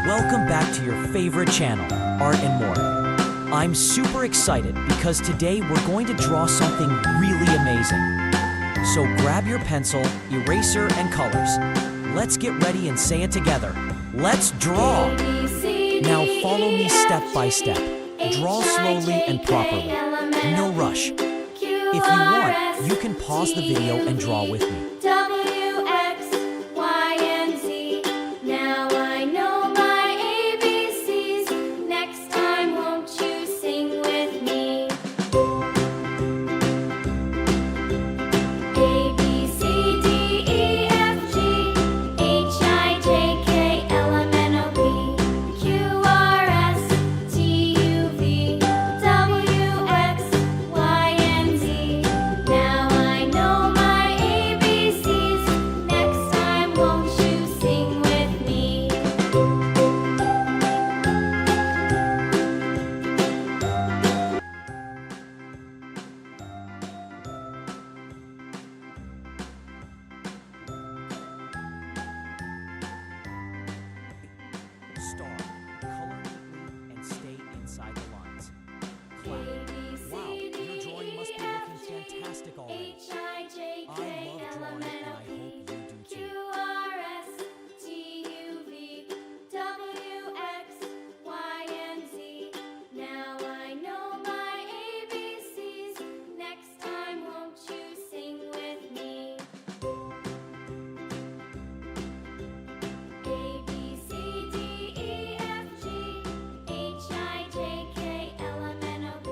Welcome back to your favorite channel, Art and More. I'm super excited because today we're going to draw something really amazing. So grab your pencil, eraser, and colors. Let's get ready and say it together. Let's draw! Now follow me step by step. Draw slowly and properly. No rush. If you want, you can pause the video and draw with me. Star, color neatly and stay inside the lines. Clap. Wow, your drawing must be looking fantastic already. I love drawing and I hope you do too. Now I know my ABCs. Next time, won't you sing with me? A, B, C, D, E, F, G, H, I, J, K, L, M, N, O, P,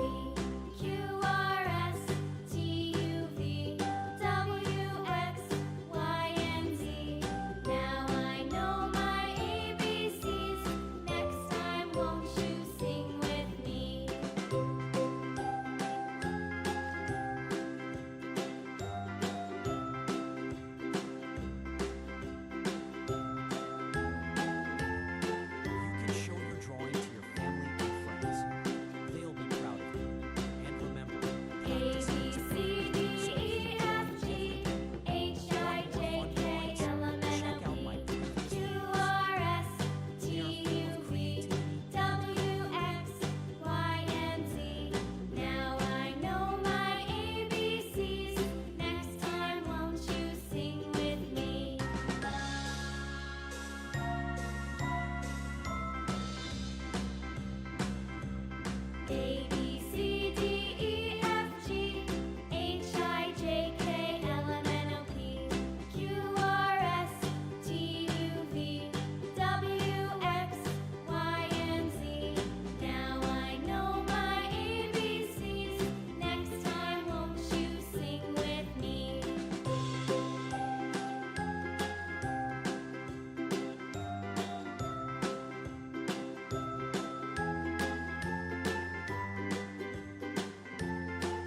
Q, R, S, T, U, V, W, X, Y, and Z. Now I know my ABCs. Next time, won't you sing with me? You can show your drawing to your family and friends. They'll be proud of you. And remember, A, practice B, makes C, D, E, F, G, H, I, J, K, L, M, N, check O, out my P, previous Q, videos. R, S, T, They are full U, of V, creativity. W, X, Y, and Z. Now I know my ABCs. Next time, won't you sing with me? A,